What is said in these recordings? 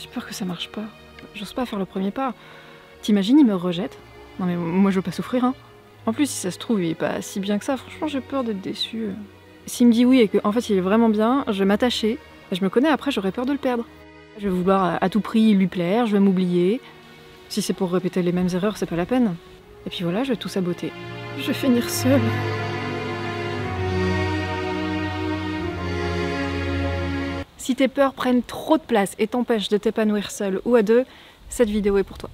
J'ai peur que ça marche pas. J'ose pas faire le premier pas. T'imagines, il me rejette? Non mais moi je veux pas souffrir, hein. En plus, si ça se trouve, il est pas si bien que ça. Franchement, j'ai peur d'être déçue. S'il me dit oui et qu'en fait il est vraiment bien, je vais m'attacher. Je me connais, après j'aurais peur de le perdre. Je vais vouloir à tout prix lui plaire, je vais m'oublier. Si c'est pour répéter les mêmes erreurs, c'est pas la peine. Et puis voilà, je vais tout saboter. Je vais finir seule. Si tes peurs prennent trop de place et t'empêchent de t'épanouir seule ou à deux, cette vidéo est pour toi.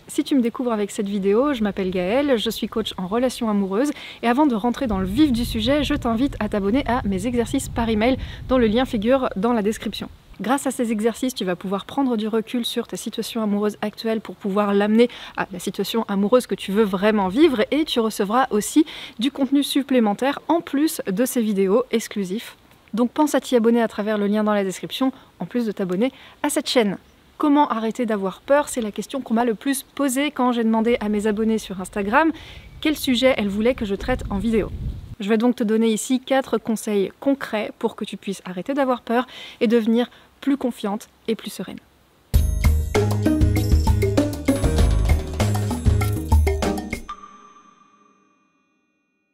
Si tu me découvres avec cette vidéo, je m'appelle Gaëlle, je suis coach en relations amoureuses et avant de rentrer dans le vif du sujet, je t'invite à t'abonner à mes exercices par email dont le lien figure dans la description. Grâce à ces exercices, tu vas pouvoir prendre du recul sur ta situation amoureuse actuelle pour pouvoir l'amener à la situation amoureuse que tu veux vraiment vivre et tu recevras aussi du contenu supplémentaire en plus de ces vidéos exclusives. Donc pense à t'y abonner à travers le lien dans la description en plus de t'abonner à cette chaîne. Comment arrêter d'avoir peur? C'est la question qu'on m'a le plus posée quand j'ai demandé à mes abonnés sur Instagram quel sujet elles voulaient que je traite en vidéo. Je vais donc te donner ici 4 conseils concrets pour que tu puisses arrêter d'avoir peur et devenir plus confiante et plus sereine.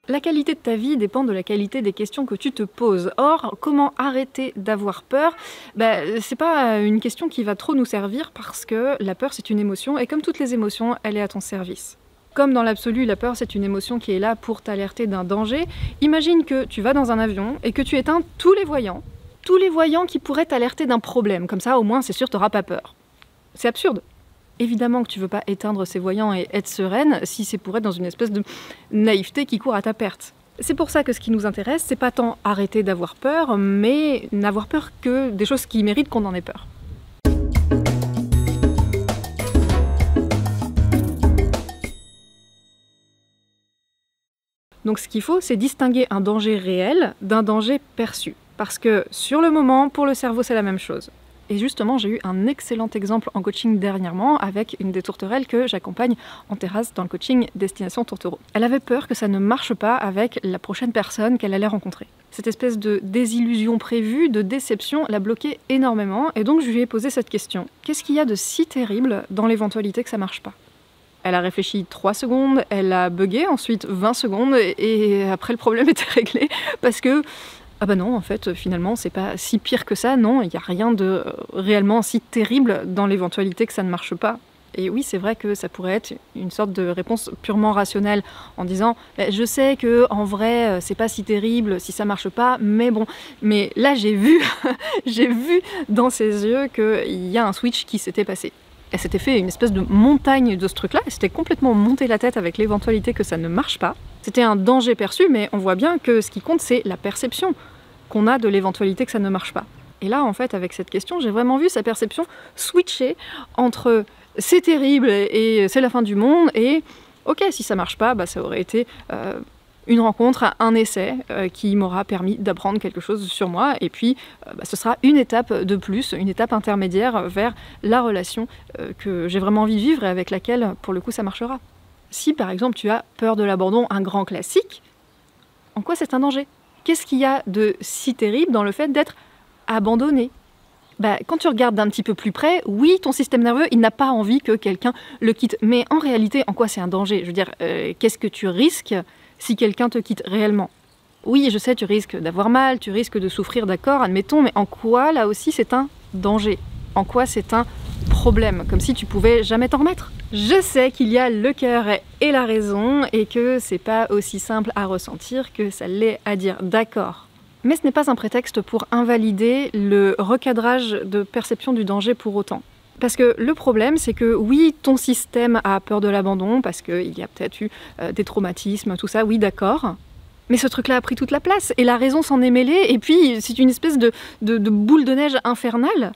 La qualité de ta vie dépend de la qualité des questions que tu te poses. Or, comment arrêter d'avoir peur? C'est pas une question qui va trop nous servir parce que la peur c'est une émotion et comme toutes les émotions, elle est à ton service. Comme dans l'absolu, la peur c'est une émotion qui est là pour t'alerter d'un danger. Imagine que tu vas dans un avion et que tu éteins tous les voyants qui pourraient t'alerter d'un problème. Comme ça, au moins, c'est sûr, t'auras pas peur. C'est absurde. Évidemment que tu veux pas éteindre ces voyants et être sereine si c'est pour être dans une espèce de naïveté qui court à ta perte. C'est pour ça que ce qui nous intéresse, c'est pas tant arrêter d'avoir peur, mais n'avoir peur que des choses qui méritent qu'on en ait peur. Donc ce qu'il faut, c'est distinguer un danger réel d'un danger perçu. Parce que sur le moment, pour le cerveau, c'est la même chose. Et justement, j'ai eu un excellent exemple en coaching dernièrement avec une des tourterelles que j'accompagne en terrasse dans le coaching Destination Tourtereau. Elle avait peur que ça ne marche pas avec la prochaine personne qu'elle allait rencontrer. Cette espèce de désillusion prévue, de déception, la bloquait énormément et donc je lui ai posé cette question. Qu'est-ce qu'il y a de si terrible dans l'éventualité que ça marche pas? Elle a réfléchi 3 secondes, elle a bugué, ensuite 20 secondes et après le problème était réglé parce que ah bah non, en fait, finalement, c'est pas si pire que ça, non, il n'y a rien de réellement si terrible dans l'éventualité que ça ne marche pas. Et oui, c'est vrai que ça pourrait être une sorte de réponse purement rationnelle en disant je sais que en vrai, c'est pas si terrible si ça marche pas, mais bon. Mais là, j'ai vu, j'ai vu dans ses yeux qu'il y a un switch qui s'était passé. Elle s'était fait une espèce de montagne de ce truc-là, elle s'était complètement monté la tête avec l'éventualité que ça ne marche pas. C'était un danger perçu, mais on voit bien que ce qui compte, c'est la perception qu'on a de l'éventualité que ça ne marche pas. Et là, en fait, avec cette question, j'ai vraiment vu sa perception switcher entre c'est terrible et c'est la fin du monde et ok, si ça marche pas, ça aurait été une rencontre, un essai qui m'aura permis d'apprendre quelque chose sur moi et puis ce sera une étape de plus, une étape intermédiaire vers la relation que j'ai vraiment envie de vivre et avec laquelle, pour le coup, ça marchera. Si, par exemple, tu as peur de l'abandon, un grand classique, en quoi c'est un danger? Qu'est-ce qu'il y a de si terrible dans le fait d'être abandonné? Quand tu regardes d'un petit peu plus près, oui, ton système nerveux, il n'a pas envie que quelqu'un le quitte. Mais en réalité, en quoi c'est un danger? Je veux dire, qu'est-ce que tu risques si quelqu'un te quitte réellement? Oui, je sais, tu risques d'avoir mal, tu risques de souffrir, d'accord, admettons, mais en quoi, là aussi, c'est un danger? En quoi c'est un problème? Comme si tu pouvais jamais t'en remettre. Je sais qu'il y a le cœur et la raison et que c'est pas aussi simple à ressentir que ça l'est à dire, d'accord. Mais ce n'est pas un prétexte pour invalider le recadrage de perception du danger pour autant. Parce que le problème, c'est que oui, ton système a peur de l'abandon, parce qu'il y a peut-être eu des traumatismes, tout ça, oui, d'accord. Mais ce truc-là a pris toute la place, et la raison s'en est mêlée, et puis c'est une espèce de boule de neige infernale.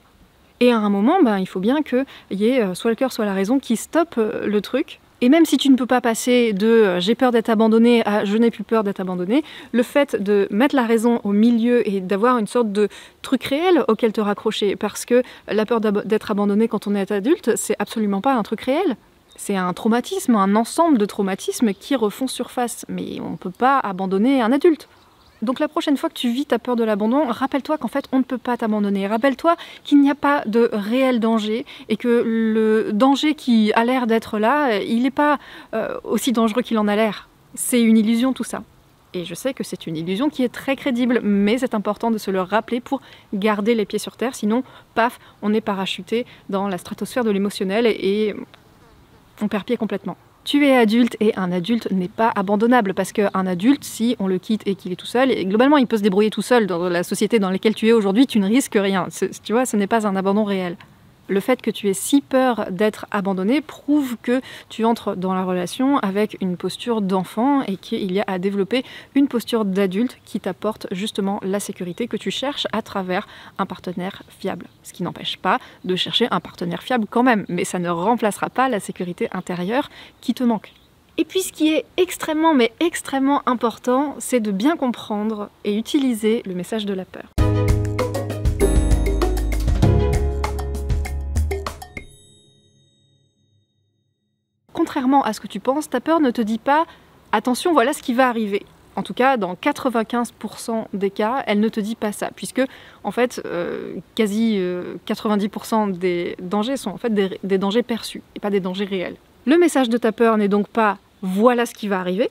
Et à un moment, il faut bien qu'il y ait soit le cœur, soit la raison qui stoppe le truc. Et même si tu ne peux pas passer de « j'ai peur d'être abandonné » à « je n'ai plus peur d'être abandonné », le fait de mettre la raison au milieu et d'avoir une sorte de truc réel auquel te raccrocher, parce que la peur d'être abandonné quand on est adulte, c'est absolument pas un truc réel. C'est un traumatisme, un ensemble de traumatismes qui refont surface. Mais on ne peut pas abandonner un adulte. Donc la prochaine fois que tu vis ta peur de l'abandon, rappelle-toi qu'en fait on ne peut pas t'abandonner. Rappelle-toi qu'il n'y a pas de réel danger et que le danger qui a l'air d'être là, il n'est pas aussi dangereux qu'il en a l'air. C'est une illusion tout ça. Et je sais que c'est une illusion qui est très crédible, mais c'est important de se le rappeler pour garder les pieds sur terre, sinon, paf, on est parachuté dans la stratosphère de l'émotionnel et on perd pied complètement. Tu es adulte et un adulte n'est pas abandonnable parce qu'un adulte, si on le quitte et qu'il est tout seul, et globalement il peut se débrouiller tout seul dans la société dans laquelle tu es aujourd'hui, tu ne risques rien. Tu vois, ce n'est pas un abandon réel. Le fait que tu aies si peur d'être abandonné prouve que tu entres dans la relation avec une posture d'enfant et qu'il y a à développer une posture d'adulte qui t'apporte justement la sécurité que tu cherches à travers un partenaire fiable. Ce qui n'empêche pas de chercher un partenaire fiable quand même, mais ça ne remplacera pas la sécurité intérieure qui te manque. Et puis ce qui est extrêmement important, c'est de bien comprendre et utiliser le message de la peur. Contrairement à ce que tu penses, ta peur ne te dit pas « attention, voilà ce qui va arriver ». En tout cas, dans 95% des cas, elle ne te dit pas ça, puisque en fait, quasi 90% des dangers sont en fait des dangers perçus, et pas des dangers réels. Le message de ta peur n'est donc pas « voilà ce qui va arriver »,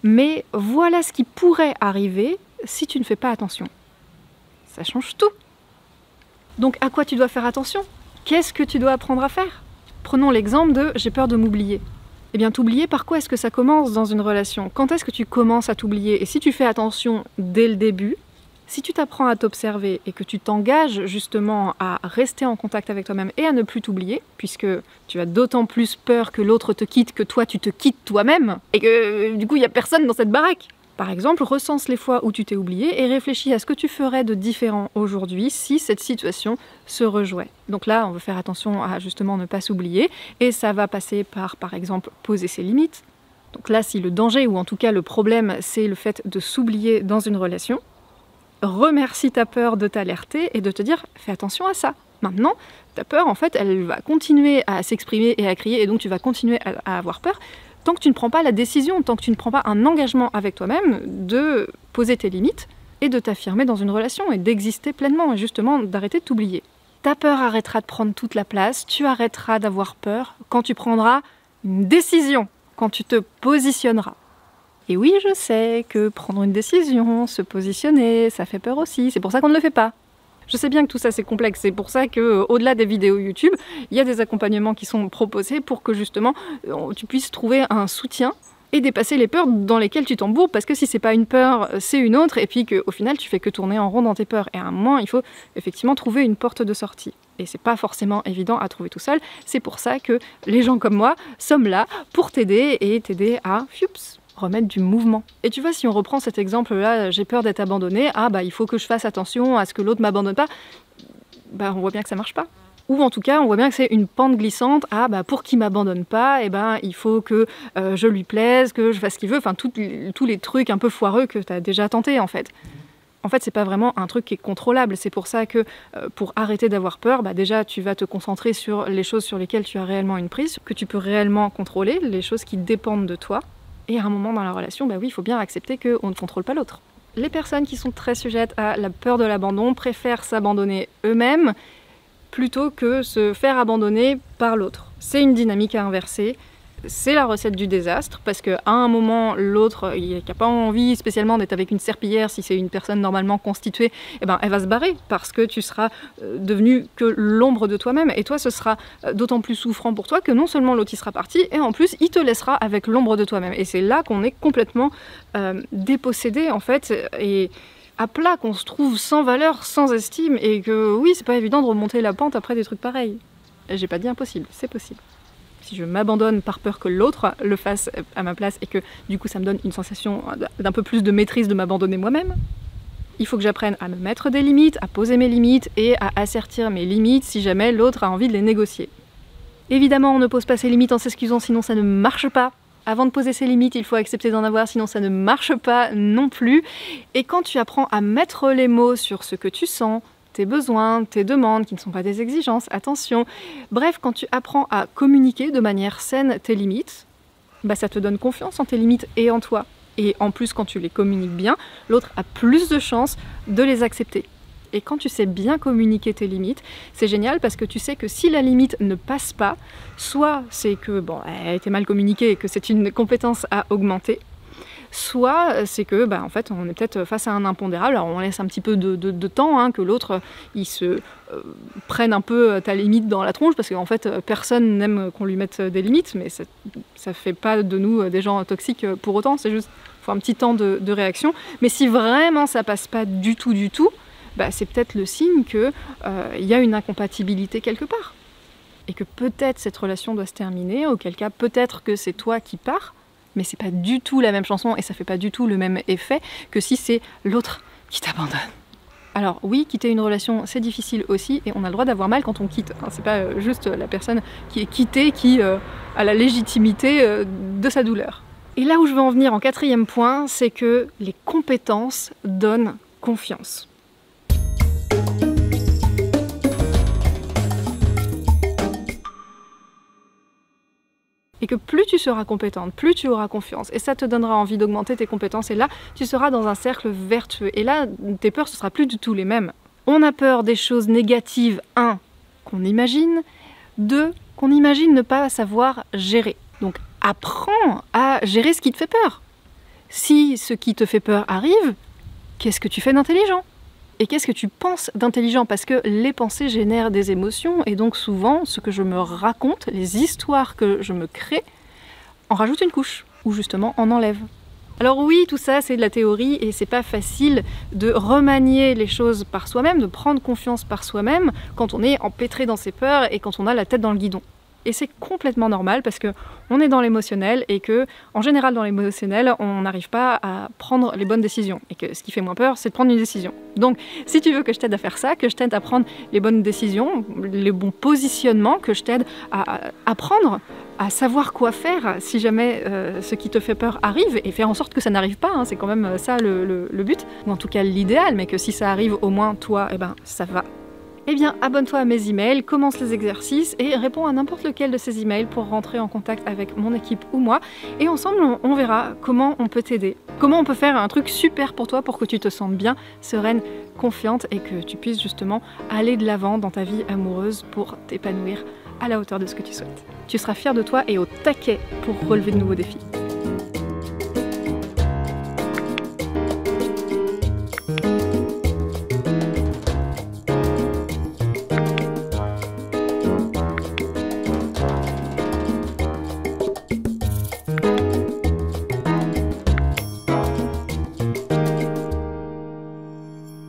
mais « voilà ce qui pourrait arriver si tu ne fais pas attention ». Ça change tout. Donc à quoi tu dois faire attention? Qu'est-ce que tu dois apprendre à faire? Prenons l'exemple de « j'ai peur de m'oublier ». Eh bien, t'oublier, par quoi est-ce que ça commence dans une relation? Quand est-ce que tu commences à t'oublier? Et si tu fais attention dès le début, si tu t'apprends à t'observer et que tu t'engages justement à rester en contact avec toi-même et à ne plus t'oublier, puisque tu as d'autant plus peur que l'autre te quitte que toi tu te quittes toi-même, et que du coup il n'y a personne dans cette baraque. Par exemple, recense les fois où tu t'es oublié et réfléchis à ce que tu ferais de différent aujourd'hui si cette situation se rejouait. Donc là, on veut faire attention à justement ne pas s'oublier et ça va passer par exemple, poser ses limites. Donc là, si le danger ou en tout cas le problème, c'est le fait de s'oublier dans une relation, remercie ta peur de t'alerter et de te dire « fais attention à ça ». Maintenant, ta peur, en fait, elle va continuer à s'exprimer et à crier et donc tu vas continuer à avoir peur tant que tu ne prends pas la décision, tant que tu ne prends pas un engagement avec toi-même de poser tes limites et de t'affirmer dans une relation et d'exister pleinement et justement d'arrêter de t'oublier. Ta peur arrêtera de prendre toute la place, tu arrêteras d'avoir peur quand tu prendras une décision, quand tu te positionneras. Et oui, je sais que prendre une décision, se positionner, ça fait peur aussi, c'est pour ça qu'on ne le fait pas. Je sais bien que tout ça c'est complexe, c'est pour ça qu'au-delà des vidéos YouTube, il y a des accompagnements qui sont proposés pour que justement tu puisses trouver un soutien et dépasser les peurs dans lesquelles tu t'embourbes, parce que si c'est pas une peur, c'est une autre, et puis qu'au final tu fais que tourner en rond dans tes peurs. Et à un moment, il faut effectivement trouver une porte de sortie. Et c'est pas forcément évident à trouver tout seul, c'est pour ça que les gens comme moi sommes là pour t'aider et t'aider à remettre du mouvement. Et tu vois, si on reprend cet exemple-là, j'ai peur d'être abandonnée, il faut que je fasse attention à ce que l'autre m'abandonne pas, on voit bien que ça marche pas. Ou en tout cas, on voit bien que c'est une pente glissante, pour qu'il m'abandonne pas, il faut que je lui plaise, que je fasse ce qu'il veut, tous les trucs un peu foireux que tu as déjà tenté en fait. En fait, c'est pas vraiment un truc qui est contrôlable, c'est pour ça que pour arrêter d'avoir peur, déjà tu vas te concentrer sur les choses sur lesquelles tu as réellement une prise, que tu peux réellement contrôler, les choses qui dépendent de toi. Et à un moment dans la relation, oui, il faut bien accepter qu'on ne contrôle pas l'autre. Les personnes qui sont très sujettes à la peur de l'abandon préfèrent s'abandonner eux-mêmes plutôt que se faire abandonner par l'autre. C'est une dynamique à inverser. C'est la recette du désastre, parce qu'à un moment, l'autre, qui n'a pas envie spécialement d'être avec une serpillière, si c'est une personne normalement constituée, elle va se barrer, parce que tu seras devenu que l'ombre de toi-même, et toi, ce sera d'autant plus souffrant pour toi que non seulement l'autre, il sera parti, et en plus, il te laissera avec l'ombre de toi-même. Et c'est là qu'on est complètement dépossédé, en fait, et à plat, qu'on se trouve sans valeur, sans estime, et que oui, c'est pas évident de remonter la pente après des trucs pareils. J'ai pas dit impossible, c'est possible. Si je m'abandonne par peur que l'autre le fasse à ma place et que du coup ça me donne une sensation d'un peu plus de maîtrise de m'abandonner moi-même, il faut que j'apprenne à me mettre des limites, à poser mes limites et à assertir mes limites si jamais l'autre a envie de les négocier. Évidemment, on ne pose pas ses limites en s'excusant, sinon ça ne marche pas. Avant de poser ses limites, il faut accepter d'en avoir, sinon ça ne marche pas non plus. Et quand tu apprends à mettre les mots sur ce que tu sens, tes besoins, tes demandes, qui ne sont pas des exigences, attention. Bref, quand tu apprends à communiquer de manière saine tes limites, bah ça te donne confiance en tes limites et en toi. Et en plus, quand tu les communiques bien, l'autre a plus de chances de les accepter. Et quand tu sais bien communiquer tes limites, c'est génial parce que tu sais que si la limite ne passe pas, soit c'est que bon, elle était mal communiquée et que c'est une compétence à augmenter, soit c'est que bah, en fait, on est peut-être face à un impondérable, alors on laisse un petit peu de temps, que l'autre il se prenne un peu ta limite dans la tronche, parce qu'en fait personne n'aime qu'on lui mette des limites, mais ça fait pas de nous des gens toxiques pour autant, c'est juste faut un petit temps de réaction. Mais si vraiment ça passe pas du tout, bah, c'est peut-être le signe qu'il y a une incompatibilité quelque part. Et que peut-être cette relation doit se terminer, auquel cas peut-être que c'est toi qui pars, mais c'est pas du tout la même chanson et ça fait pas du tout le même effet que si c'est l'autre qui t'abandonne. Alors oui, quitter une relation c'est difficile aussi et on a le droit d'avoir mal quand on quitte. Enfin, c'est pas juste la personne qui est quittée qui a la légitimité de sa douleur. Et là où je veux en venir en 4e point, c'est que les compétences donnent confiance. Et que plus tu seras compétente, plus tu auras confiance. Et ça te donnera envie d'augmenter tes compétences. Et là, tu seras dans un cercle vertueux. Et là, tes peurs, ce sera plus du tout les mêmes. On a peur des choses négatives, 1, qu'on imagine, 2, qu'on imagine ne pas savoir gérer. Donc apprends à gérer ce qui te fait peur. Si ce qui te fait peur arrive, qu'est-ce que tu fais d'intelligent ? Et qu'est-ce que tu penses d'intelligent ? Parce que les pensées génèrent des émotions, et donc souvent, ce que je me raconte, les histoires que je me crée, en rajoutent une couche, ou justement en enlèvent. Alors oui, tout ça c'est de la théorie, et c'est pas facile de remanier les choses par soi-même, de prendre confiance par soi-même, quand on est empêtré dans ses peurs et quand on a la tête dans le guidon. Et c'est complètement normal parce qu'on est dans l'émotionnel et que, en général, dans l'émotionnel, on n'arrive pas à prendre les bonnes décisions. Et que ce qui fait moins peur, c'est de prendre une décision. Donc, si tu veux que je t'aide à faire ça, que je t'aide à prendre les bonnes décisions, les bons positionnements, que je t'aide à apprendre à savoir quoi faire si jamais ce qui te fait peur arrive, et faire en sorte que ça n'arrive pas, c'est quand même ça le but, ou en tout cas l'idéal, mais que si ça arrive, au moins toi, ça va. Eh bien, abonne-toi à mes emails, commence les exercices et réponds à n'importe lequel de ces emails pour rentrer en contact avec mon équipe ou moi. Et ensemble, on verra comment on peut t'aider. Comment on peut faire un truc super pour toi pour que tu te sentes bien, sereine, confiante et que tu puisses justement aller de l'avant dans ta vie amoureuse pour t'épanouir à la hauteur de ce que tu souhaites. Tu seras fier de toi et au taquet pour relever de nouveaux défis.